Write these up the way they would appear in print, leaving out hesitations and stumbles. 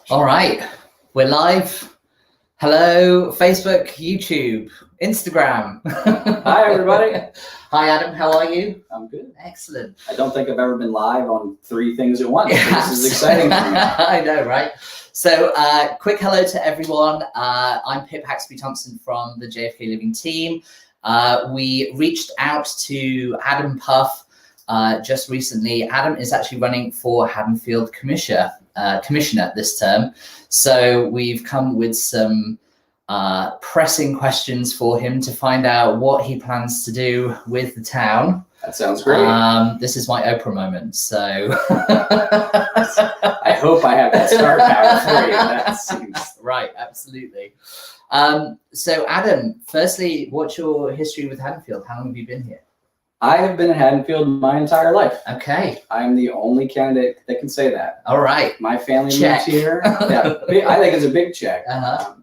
All right, we're live. Hello, Facebook, YouTube, Instagram. Hi, everybody. Hi, Adam. How are you? I'm good. Excellent. I don't think I've ever been live on 3 things at once. So this is exciting for me. I know, right? So, quick hello to everyone. I'm Pip Haxby-Thompson from the JFK Living team. We reached out to Adam Puff just recently. Adam is actually running for Haddonfield Commissioner this term. So we've come with some pressing questions for him to find out what he plans to do with the town. That sounds great. This is my Oprah moment, so. I hope I have that star power for you. That seems right, absolutely. So Adam, firstly, what's your history with Haddonfield? How long have you been here? I have been in Haddonfield my entire life. Okay. I'm the only candidate that can say that. All right. My family Check. moved here. Yeah, I think it's a big check.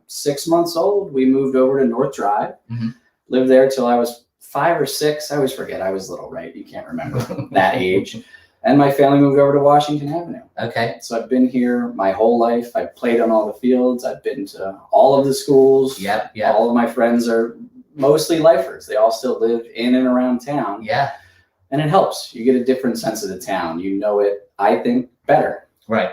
6 months old, we moved over to North Drive. Mm-hmm. Lived there till I was 5 or 6. I always forget. I was little, right? You can't remember that age. And my family moved over to Washington Avenue. Okay. So I've been here my whole life. I've played on all the fields. I've been to all of the schools. Yep. All of my friends are mostly lifers. They all still live in and around town. Yeah. And it helps. You get a different sense of the town. You know it, I think, better. Right.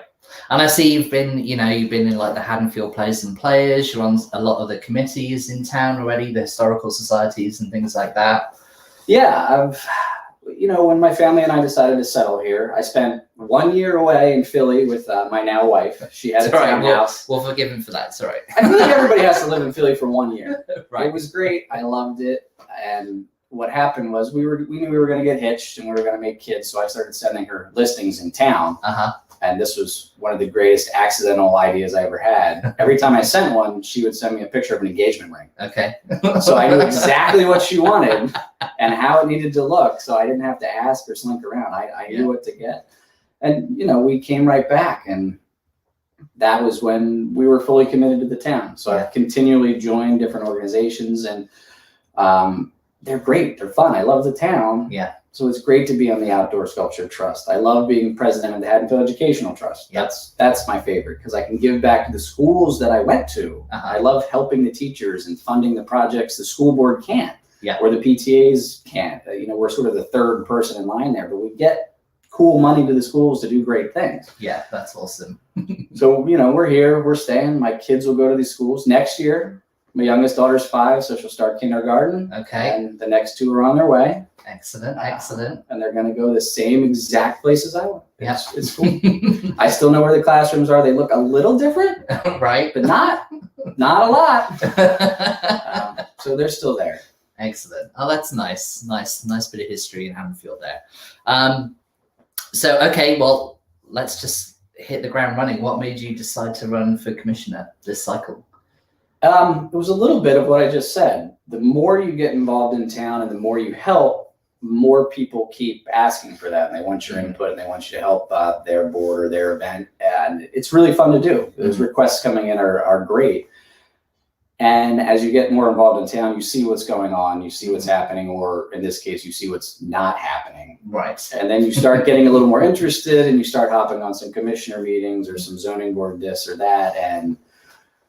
And I see you've been in like the Haddonfield Plays and Players. You're on a lot of the committees in town already, the historical societies and things like that. Yeah, when my family and I decided to settle here, I spent 1 year away in Philly with my now wife. She had a townhouse. We'll forgive him for that. It's all right. I feel like everybody has to live in Philly for 1 year. Right. It was great. I loved it. And what happened was we knew we were going to get hitched and we were going to make kids. So I started sending her listings in town. And this was one of the greatest accidental ideas I ever had. Every time I sent one, she would send me a picture of an engagement ring. Okay. So I knew exactly what she wanted and how it needed to look. So I didn't have to ask or slink around. I knew what to get. And, we came right back. And that was when we were fully committed to the town. So I've continually joined different organizations and they're great. They're fun. I love the town. Yeah. So it's great to be on the Outdoor Sculpture Trust. I love being president of the Haddonfield Educational Trust. Yep. That's my favorite because I can give back to the schools that I went to. I love helping the teachers and funding the projects the school board can't, or the PTAs can't. We're sort of the third person in line there, but we get cool money to the schools to do great things. Yeah, that's awesome. So, we're here, we're staying. My kids will go to these schools next year. My youngest daughter's 5, so she'll start kindergarten. Okay. And the next 2 are on their way. Excellent. And they're going to go the same exact place as I went. Yeah. It's cool. I still know where the classrooms are. They look a little different, right? But not a lot. So they're still there. Excellent. Oh, that's nice. Nice bit of history in Haddonfield there. So, okay, well, let's just hit the ground running. What made you decide to run for commissioner this cycle? It was a little bit of what I just said. The more you get involved in town and the more you help, more people keep asking for that. And they want your input and they want you to help their board or their event. And it's really fun to do. Those requests coming in are great. And as you get more involved in town, you see what's going on, you see what's happening, or in this case, you see what's not happening. Right. And then you start getting a little more interested and you start hopping on some commissioner meetings or some zoning board this or that. And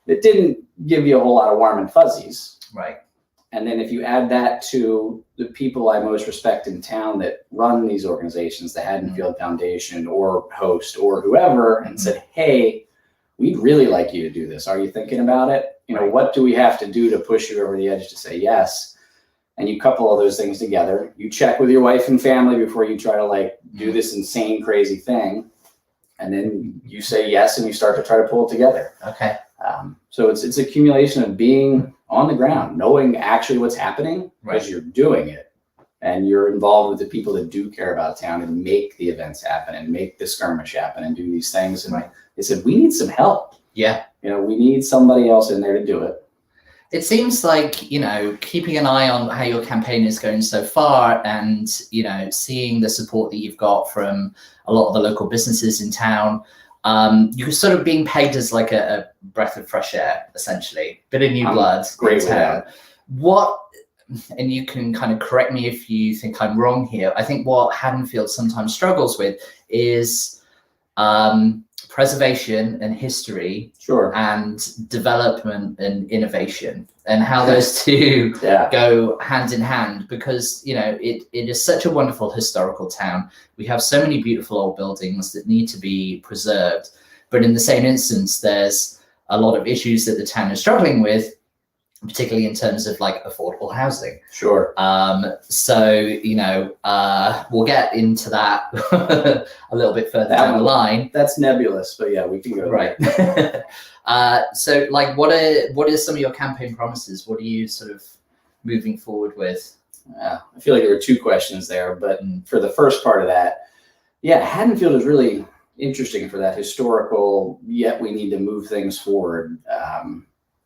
it didn't give you a whole lot of warm and fuzzies. Right. And then if you add that to the people I most respect in town that run these organizations, the Haddonfield Foundation or Host or whoever, and said, hey, we'd really like you to do this. Are you thinking about it? What do we have to do to push you over the edge to say yes? And you couple all those things together. You check with your wife and family before you try to do this insane, crazy thing. And then you say yes and you start to try to pull it together. Okay. So it's accumulation of being on the ground, knowing actually what's happening because you're doing it and you're involved with the people that do care about town and make the events happen and make the skirmish happen and do these things. And they said, we need some help. Yeah. We need somebody else in there to do it. It seems like, keeping an eye on how your campaign is going so far and, seeing the support that you've got from a lot of the local businesses in town, you're sort of being pegged as like a breath of fresh air, essentially. Bit of new blood. Great. What, and you can kind of correct me if you think I'm wrong here, I think what Haddonfield sometimes struggles with is preservation and history, Sure, and development and innovation, and how those two go hand in hand, because it is such a wonderful historical town. We have so many beautiful old buildings that need to be preserved, but in the same instance, there's a lot of issues that the town is struggling with, particularly in terms of like affordable housing. Sure. So we'll get into that a little bit further down the line. That's nebulous, but yeah, we can go right. So like, what are some of your campaign promises? What are you sort of moving forward with? I feel like there were two questions there, but for the first part of that, Haddonfield is really interesting for that historical, yet we need to move things forward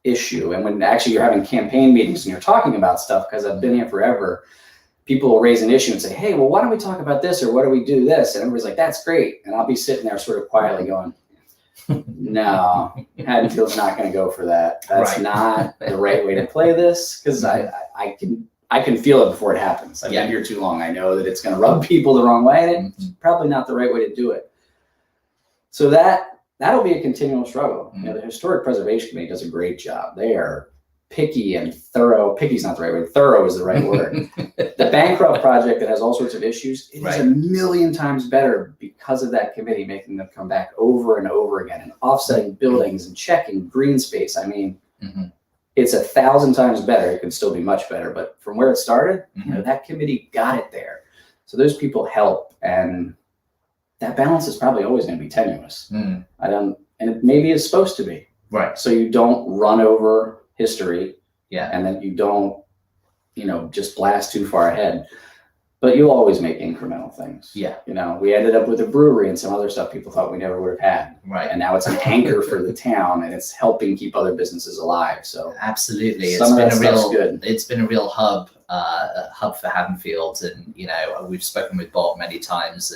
issue. And when actually you're having campaign meetings and you're talking about stuff, because I've been here forever, people will raise an issue and say, hey, well, why don't we talk about this, or what do we do this? And everybody's like, that's great. And I'll be sitting there sort of quietly going, no, Haddonfield's not going to go for that. That's not the right way to play this, because I can feel it before it happens. I've been here too long. I know that it's going to rub people the wrong way, and it's probably not the right way to do it. So that'll be a continual struggle. The Historic Preservation Committee does a great job. They are picky and thorough. Picky's not the right word. Thorough is the right word. The Bancroft project that has all sorts of issues, it is a million times better because of that committee making them come back over and over again, and offsetting buildings and checking green space. I mean, it's 1,000 times better. It could still be much better, but from where it started, that committee got it there. So those people help, and that balance is probably always going to be tenuous. And it maybe is supposed to be. Right. So you don't run over history. Yeah. And then you don't, just blast too far ahead. But you'll always make incremental things. Yeah. We ended up with a brewery and some other stuff people thought we never would have had. Right. And now it's an anchor for the town, and it's helping keep other businesses alive. So absolutely, it's been a real hub for Haddonfield, and we've spoken with Bob many times,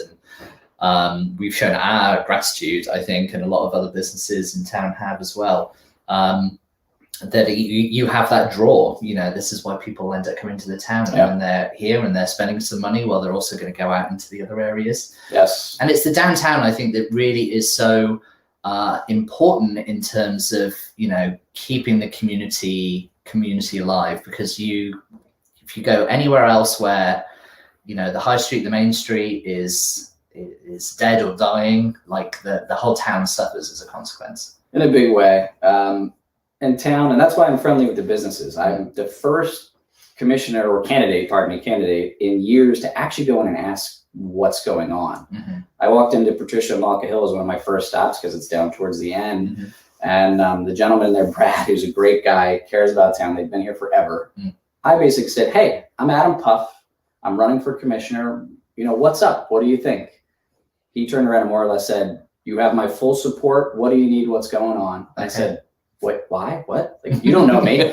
and we've shown our gratitude, I think, and a lot of other businesses in town have as well. That you have that draw. This is why people end up coming to the town when they're here, and they're spending some money while they're also going to go out into the other areas. Yes. And it's the downtown, I think, that really is so important in terms of keeping the community alive, because if you go anywhere else where the high street, the main street is dead or dying, like the whole town suffers as a consequence in a big way. In town, and that's why I'm friendly with the businesses. I'm the first commissioner or candidate in years to actually go in and ask what's going on. I walked into Patricia and Malka Hill as one of my first stops because it's down towards the end. And the gentleman there, Brad, who's a great guy, cares about town. They've been here forever. I basically said, hey, I'm Adam Puff. I'm running for commissioner. What's up? What do you think? He turned around and more or less said, you have my full support. What do you need? What's going on? I said, what, why, what? Like, you don't know me.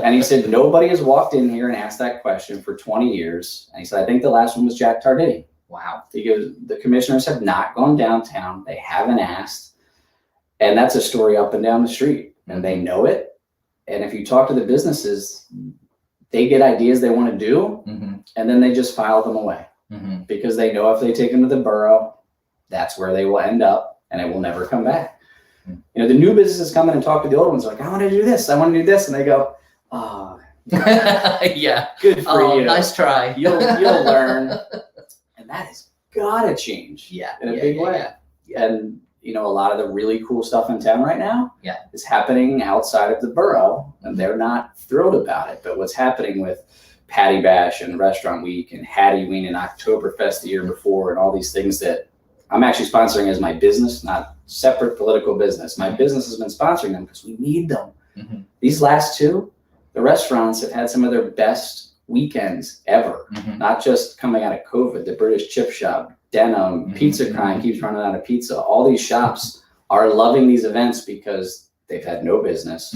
And he said, nobody has walked in here and asked that question for 20 years. And he said, I think the last one was Jack Tardini. Wow. Because the commissioners have not gone downtown. They haven't asked. And that's a story up and down the street. And they know it. And if you talk to the businesses, they get ideas they want to do. And then they just file them away. Because they know if they take them to the borough, that's where they will end up, and it will never come back. The new businesses come in and talk to the old ones, like, I want to do this, I want to do this. And they go, oh, yeah, good for you. Nice try. You'll learn. And that has got to change in a big way. And, a lot of the really cool stuff in town right now is happening outside of the borough, and they're not thrilled about it. But what's happening with Patty Bash and Restaurant Week and Hattyween and Oktoberfest the year before, and all these things that I'm actually sponsoring as my business, not separate political business. My business has been sponsoring them because we need them. These last two, the restaurants have had some of their best weekends ever, not just coming out of COVID. The British Chip Shop, Denim, Pizza Crime keeps running out of pizza. All these shops are loving these events because they've had no business.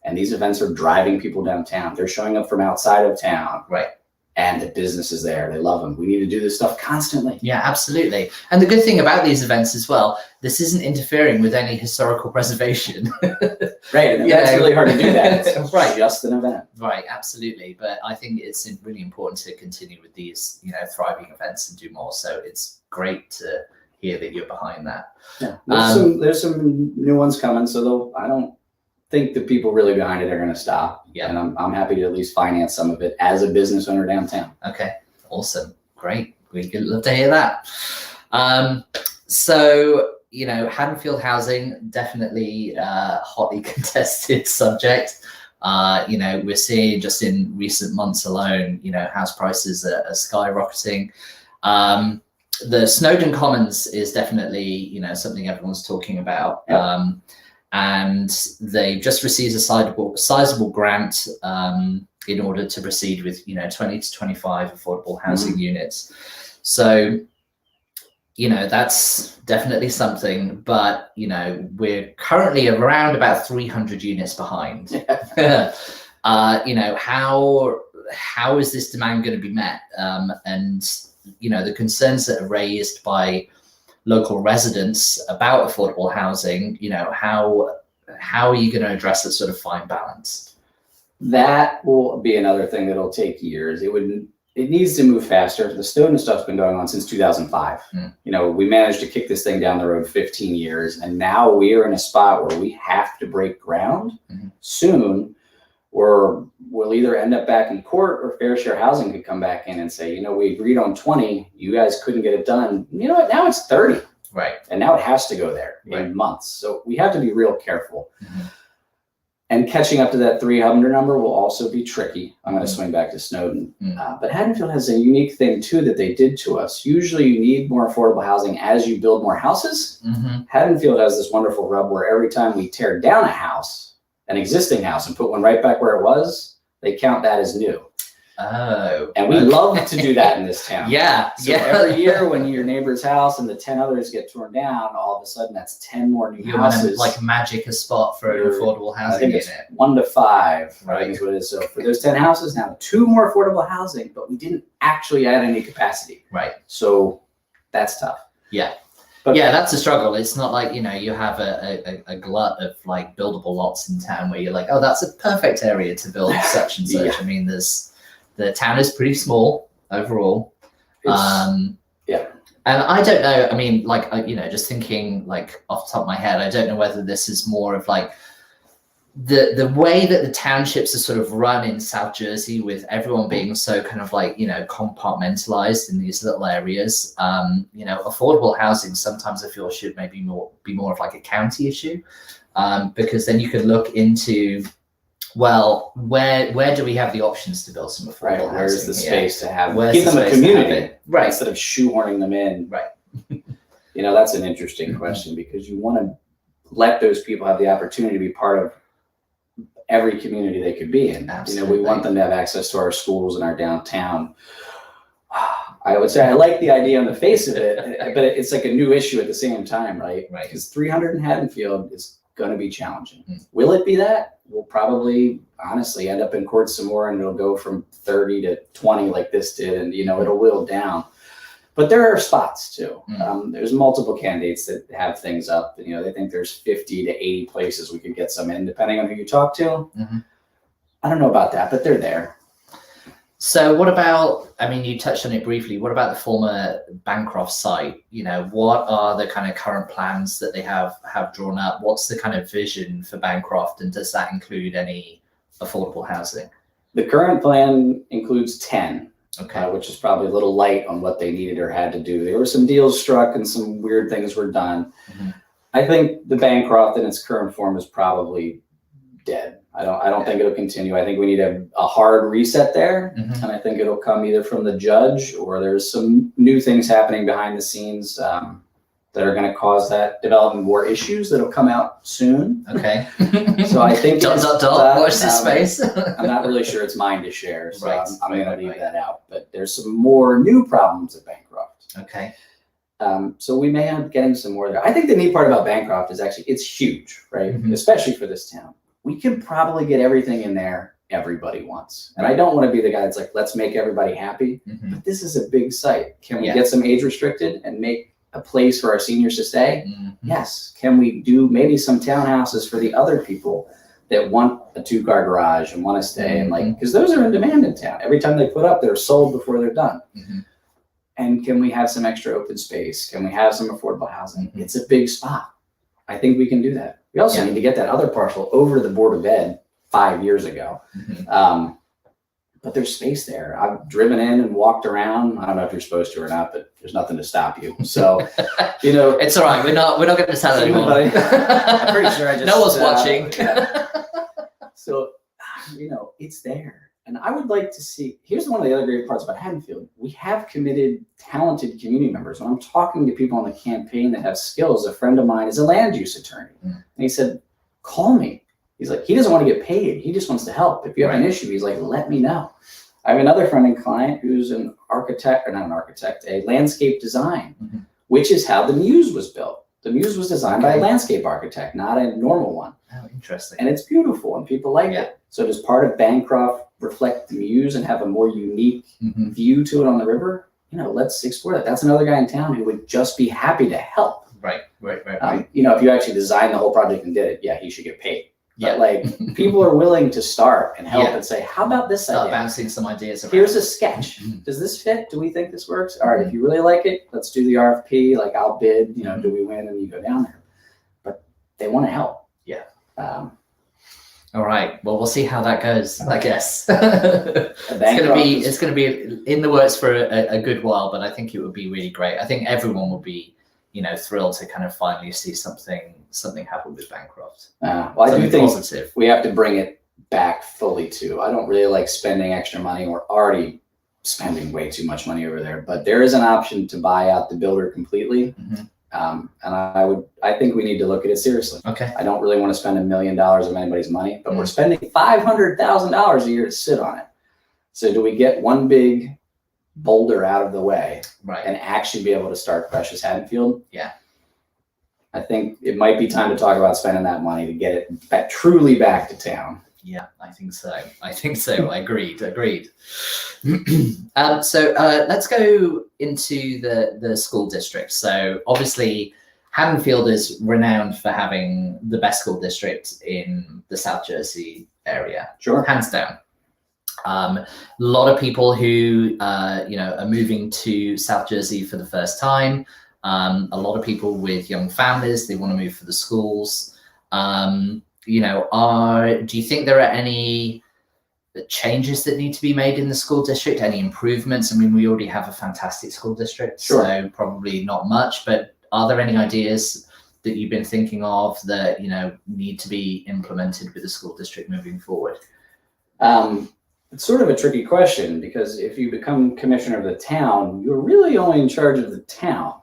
And these events are driving people downtown. They're showing up from outside of town. Right. And the business is there. They love them. We need to do this stuff constantly. Yeah, absolutely. And the good thing about these events as well, this isn't interfering with any historical preservation. Right. And that's really hard to do that. It's just an event. Right. Absolutely. But I think it's really important to continue with these, thriving events and do more. So it's great to hear that you're behind that. Yeah, there's some new ones coming, so I don't think the people really behind it are going to stop. Yeah. And I'm happy to at least finance some of it as a business owner downtown. Okay, awesome, great. We'd love to hear that. So, you know, Haddonfield housing, definitely hotly contested subject. You know, we're seeing just in recent months alone, you know, house prices are skyrocketing. The Snowdon Commons is definitely, you know, something everyone's talking about. Yep. And they've just received a sizable grant in order to proceed with, you know, 20 to 25 affordable housing units. So, you know, that's definitely something, but, you know, we're currently around about 300 units behind. You know, how is this demand going to be met? And, you know, the concerns that are raised by local residents about affordable housing, you know, how are you going to address that sort of fine balance? That will be another thing that'll take years. It needs to move faster. The Snowdon stuff's been going on since 2005. You know, we managed to kick this thing down the road 15 years, and now we are in a spot where we have to break ground soon, or we'll either end up back in court, or Fair Share Housing could come back in and say, you know, we agreed on 20, you guys couldn't get it done. You know what? Now it's 30. Right. And now it has to go there in months. So we have to be real careful. And catching up to that 300 number will also be tricky. I'm going to swing back to Snowdon. But Haddonfield has a unique thing too that they did to us. Usually you need more affordable housing as you build more houses. Haddonfield has this wonderful rub where every time we tear down a house, an existing house, and put one right back where it was, they count that as new. Oh. And we love to do that in this town. So yeah. Every year when your neighbor's house and the 10 others get torn down, all of a sudden that's 10 more new houses. Like magic a spot for an affordable housing unit. It's 1 to 5, I think is what it is. So for those 10 houses, now 2 more affordable housing, but we didn't actually add any capacity. Right. So that's tough. Yeah. But yeah, that's a struggle. It's not like, you know, you have a glut of like buildable lots in town where you're like, oh, that's a perfect area to build such and such. I mean, the town is pretty small overall. And I don't know, I mean, like, you know, just thinking like off the top of my head, I don't know whether this is more of like the way that the townships are sort of run in South Jersey, with everyone being so kind of like, you know, compartmentalized in these little areas. You know, affordable housing sometimes I feel should maybe be more of like a county issue, because then you could look into, well, where do we have the options to build some affordable housing? Where's the space to have, Where's give the them a space to have community, it? Right. Instead of shoehorning them in. Right. You know, that's an interesting question, because you want to let those people have the opportunity to be part of every community they could be in. Absolutely. You know, we want them to have access to our schools and our downtown. I would say I like the idea on the face of it, but it's like a new issue at the same time, right? Right. Because 300 in Haddonfield is going to be challenging. Will it be that? We'll probably honestly end up in court some more, and it'll go from 30 to 20 like this did, and, you know, it'll whittle down. But there are spots too. There's multiple candidates that have things up. You know, they think there's 50 to 80 places we could get some in, depending on who you talk to. I don't know about that, but they're there. So what about, I mean, you touched on it briefly, what about the former Bancroft site? You know, what are the kind of current plans that they have drawn up? What's the kind of vision for Bancroft, and does that include any affordable housing? The current plan includes 10. Okay. Which is probably a little light on what they needed or had to do. There were some deals struck and some weird things were done. I think the Bancroft in its current form is probably dead. I don't think it'll continue. I think we need a hard reset there. And I think it'll come either from the judge, or there's some new things happening behind the scenes that are going to cause that development more issues that'll come out soon. Okay. So I think watch this space. I'm not really sure it's mine to share, so I'm going to leave that out. But there's some more new problems at Bancroft. Okay. So we may end up getting some more there. I think the neat part about Bancroft is actually it's huge, right? Especially for this town. We can probably get everything in there everybody wants. And I don't want to be the guy that's like, let's make everybody happy. But this is a big site. Can we get some age restricted and make a place for our seniors to stay? Yes. Can we do maybe some townhouses for the other people that want a 2-car garage and want to stay? And like, because those are in demand in town. Every time they put up, they're sold before they're done. And can we have some extra open space? Can we have some affordable housing? It's a big spot. I think we can do that. We also need to get that other parcel over to the Board of Ed 5 years ago. But there's space there. I've driven in and walked around. I don't know if you're supposed to or not, but there's nothing to stop you. So, you know, it's all right. We're not going to tell anyone. I'm pretty sure I just. No one's watching. So, you know, it's there. And I would like to see, here's one of the other great parts about Haddonfield. We have committed, talented community members. When I'm talking to people on the campaign that have skills, a friend of mine is a land use attorney. And he said, call me. He's like, he doesn't want to get paid. He just wants to help. If you have an issue, he's like, let me know. I have another friend and client who's an architect, or not an architect, a landscape design, which is how the Muse was built. The Muse was designed by a landscape architect, not a normal one. Oh, interesting. And it's beautiful and people like it. So does part of Bancroft reflect the Muse and have a more unique view to it on the river? You know, let's explore that. That's another guy in town who would just be happy to help. Right. You know, if you actually designed the whole project and did it, yeah, he should get paid. But like people are willing to start and help and say, how about this Start idea? bouncing some ideas around. Here's a sketch. Does this fit? Do we think this works? All right, if you really like it, let's do the RFP. Like I'll bid, you know, do we win? And you go down there. But they want to help. Yeah. All right. Well, we'll see how that goes, I guess. It's going to be in the works for a good while, but I think it would be really great. I think everyone will be, you know, thrilled to kind of finally see something happen with Bancroft. Well, I do think positive. We have to bring it back fully too. I don't really like spending extra money. We're already spending way too much money over there, but there is an option to buy out the builder completely. And I think we need to look at it seriously. Okay. I don't really want to spend $1 million of anybody's money, but we're spending $500,000 a year to sit on it. So do we get one big boulder out of the way and actually be able to start fresh as Haddonfield? Yeah. I think it might be time to talk about spending that money to get it truly back to town. Yeah, I think so. Agreed. So let's go into the school district. So obviously Haddonfield is renowned for having the best school district in the South Jersey area. Sure. Hands down. A lot of people who, you know, are moving to South Jersey for the first time. A lot of people with young families, they want to move for the schools. You know, do you think there are any changes that need to be made in the school district? Any improvements? I mean, we already have a fantastic school district, so probably not much, but are there any ideas that you've been thinking of that, you know, need to be implemented with the school district moving forward? It's sort of a tricky question because if you become commissioner of the town, you're really only in charge of the town.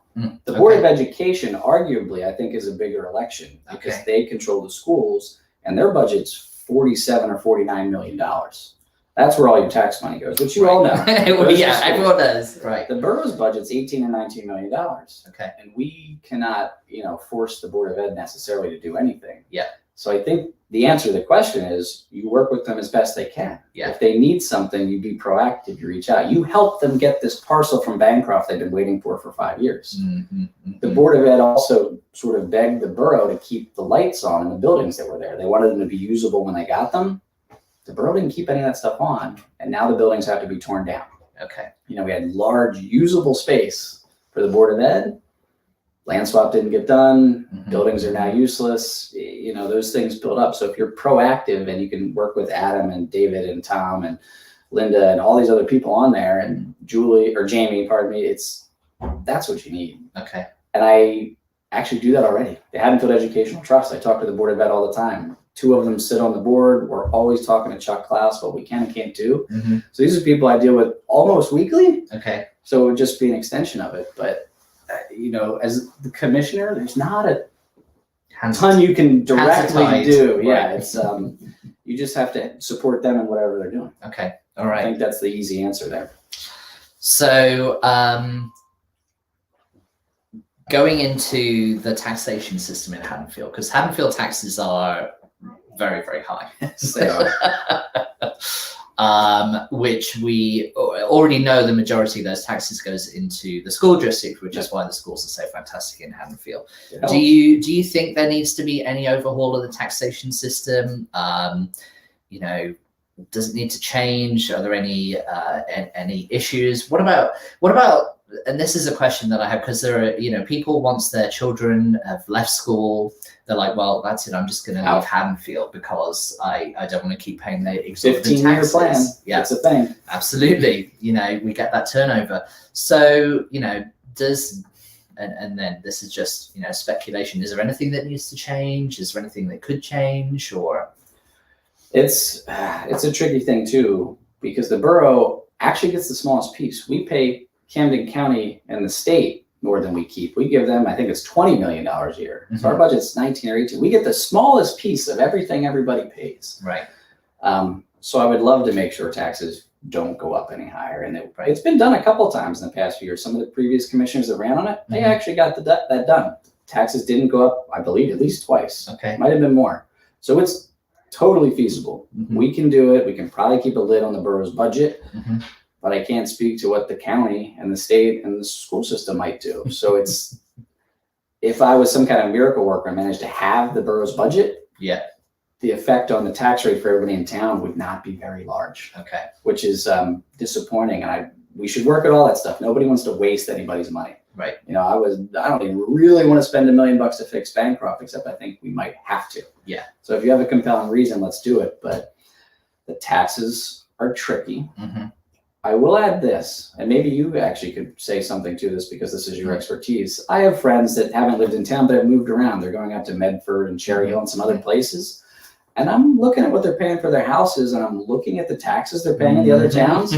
The Board of Education, arguably, I think, is a bigger election because they control the schools and their budget's $47 or $49 million. That's where all your tax money goes, which you all know. Yeah, everyone does. Right. The borough's budget's $18 and $19 million. Okay. And we cannot, you know, force the Board of Ed necessarily to do anything. Yeah. So I think the answer to the question is you work with them as best they can. Yeah. If they need something, you be proactive, you reach out. You help them get this parcel from Bancroft they've been waiting for 5 years. The Board of Ed also sort of begged the borough to keep the lights on in the buildings that were there. They wanted them to be usable when they got them. The borough didn't keep any of that stuff on, and now the buildings have to be torn down. Okay. You know, we had large usable space for the Board of Ed. Land swap didn't get done. Buildings are now useless. You know, those things build up. So if you're proactive and you can work with Adam and David and Tom and Linda and all these other people on there and Jamie, pardon me, that's what you need. Okay. And I actually do that already. The Haddonfield Educational Trust, I talk to the Board of Ed all the time. 2 of them sit on the board. We're always talking to Chuck Klaus, what we can and can't do. So these are people I deal with almost weekly. Okay. So it would just be an extension of it. But you know, as the commissioner, there's not a ton you can directly do. Yeah, it's you just have to support them in whatever they're doing. Okay, all right. I think that's the easy answer there. So going into the taxation system in Haddonfield, because Haddonfield taxes are very, very high. So, which we already know the majority of those taxes goes into the school district, which is why the schools are so fantastic in Haddonfield. Yeah. Do you think there needs to be any overhaul of the taxation system? You know, does it need to change? Are there any issues? What about and this is a question that I have, because there are, you know, people, once their children have left school, they're like, well, that's it, I'm just going to leave Haddonfield because I don't want to keep paying the exorbitant 15-year taxes. plan. Yeah, that's a thing. Absolutely. You know, we get that turnover. So, you know, and then this is just, you know, speculation. Is there anything that needs to change? Is there anything that could change? Or it's a tricky thing too, because the borough actually gets the smallest piece. We pay Camden County and the state more than we keep. We give them, I think it's $20 million a year. So our budget's 19 or 18. We get the smallest piece of everything everybody pays. Right. So I would love to make sure taxes don't go up any higher. And it's been done a couple times in the past few years. Some of the previous commissioners that ran on it, they actually got that done. Taxes didn't go up, I believe, at least twice. Okay. Might have been more. So it's totally feasible. We can do it. We can probably keep a lid on the borough's budget. But I can't speak to what the county and the state and the school system might do. So it's, if I was some kind of miracle worker and managed to have the borough's budget, the effect on the tax rate for everybody in town would not be very large. Okay. Which is disappointing. And we should work at all that stuff. Nobody wants to waste anybody's money. Right. You know, I don't even really want to spend $1 million to fix Bancroft, except I think we might have to. Yeah. So if you have a compelling reason, let's do it. But the taxes are tricky. I will add this, and maybe you actually could say something to this because this is your expertise. I have friends that haven't lived in town, but have moved around. They're going out to Medford and Cherry Hill and some other places. And I'm looking at what they're paying for their houses, and I'm looking at the taxes they're paying in the other towns.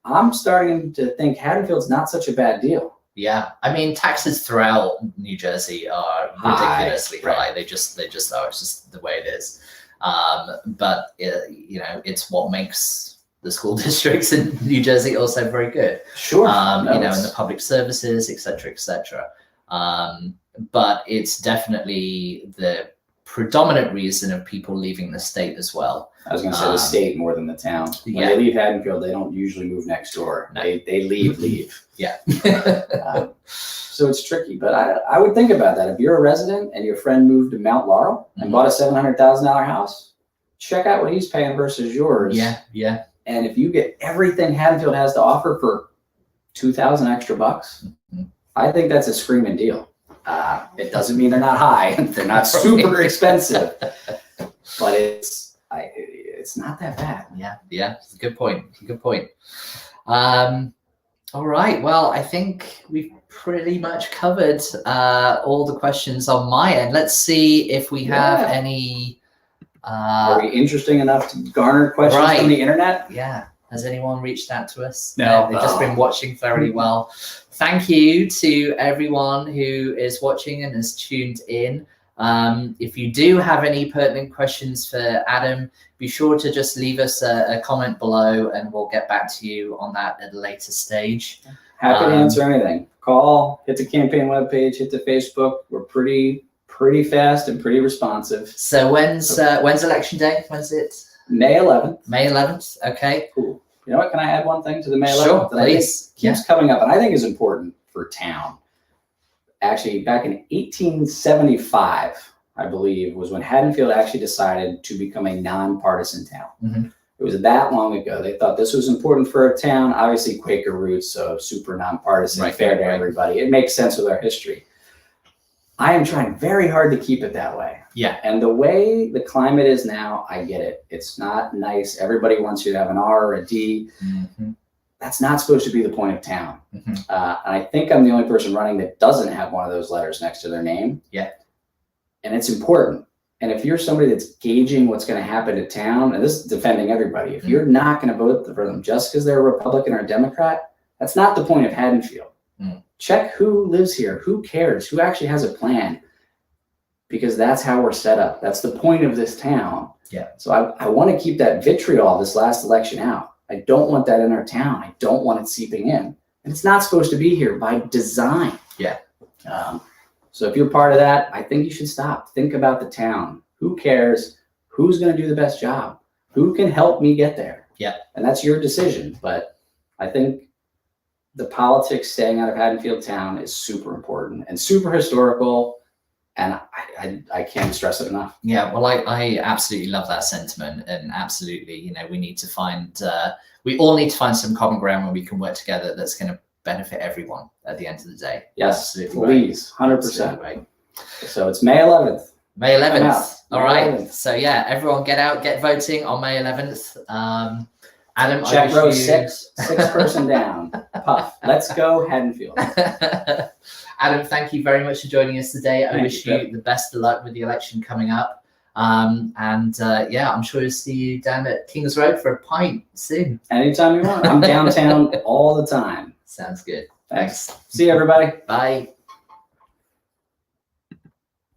I'm starting to think Haddonfield's not such a bad deal. Yeah, I mean, taxes throughout New Jersey are ridiculously high. They just are. It's just the way it is. But you know, it's what makes the school districts in New Jersey also very good. Sure. You know, and the public services, et cetera, et cetera. But it's definitely the predominant reason of people leaving the state as well. I was going to say the state more than the town. When they leave Haddonfield, they don't usually move next door. No. They leave. Yeah. So it's tricky, but I would think about that. If you're a resident and your friend moved to Mount Laurel and bought a $700,000 house, check out what he's paying versus yours. Yeah. And if you get everything Haddonfield has to offer for $2,000 extra bucks, I think that's a screaming deal. It doesn't mean they're not high. They're not super expensive, but it's not that bad. Yeah. It's a good point. All right. Well, I think we've pretty much covered all the questions on my end. Let's see if we have any. Are we interesting enough to garner questions from the internet? Yeah. Has anyone reached out to us? No. They've just been watching very well. Thank you to everyone who is watching and has tuned in. If you do have any pertinent questions for Adam, be sure to just leave us a comment below and we'll get back to you on that at a later stage. Happy to answer anything. Call, hit the campaign webpage, hit the Facebook. We're pretty fast and pretty responsive. So when's election day? When's it? May 11th. May 11th. Okay. Cool. You know what? Can I add one thing to the May 11th? Sure, that please. I think keeps coming up and I think is important for town. Actually, back in 1875, I believe, was when Haddonfield actually decided to become a nonpartisan town. It was that long ago. They thought this was important for a town. Obviously, Quaker roots, so super nonpartisan, fair to everybody. It makes sense with our history. I am trying very hard to keep it that way. Yeah. And the way the climate is now, I get it. It's not nice. Everybody wants you to have an R or a D. That's not supposed to be the point of town. And I think I'm the only person running that doesn't have one of those letters next to their name. Yeah. And it's important. And if you're somebody that's gauging what's going to happen to town, and this is defending everybody, if you're not going to vote for them just because they're a Republican or a Democrat, that's not the point of Haddonfield. Check who lives here, who cares, who actually has a plan, because that's how we're set up. That's the point of this town. Yeah. So I want to keep that vitriol this last election out. I don't want that in our town. I don't want it seeping in. And it's not supposed to be here by design. Yeah. So if you're part of that, I think you should stop. Think about the town. Who cares? Who's going to do the best job? Who can help me get there? Yeah. And that's your decision. But I think the politics staying out of Haddonfield town is super important and super historical. And I can't stress it enough. Yeah, well, I absolutely love that sentiment, and absolutely, you know, we all need to find some common ground where we can work together that's going to benefit everyone at the end of the day. Yes, Absolutely please, right. 100%. Absolutely right. So it's May 11th. May 11th. Come out. All right. 11th. So yeah, everyone get out, get voting on May 11th. Adam, Check I row wish you... 6 person down. Puff. Let's go Haddonfield. Adam, thank you very much for joining us today. I Thank wish you, you the best of luck with the election coming up. Yeah, I'm sure you'll see you down at King's Road for a pint soon. Anytime you want. I'm downtown all the time. Sounds good. Thanks. See you, everybody. Bye.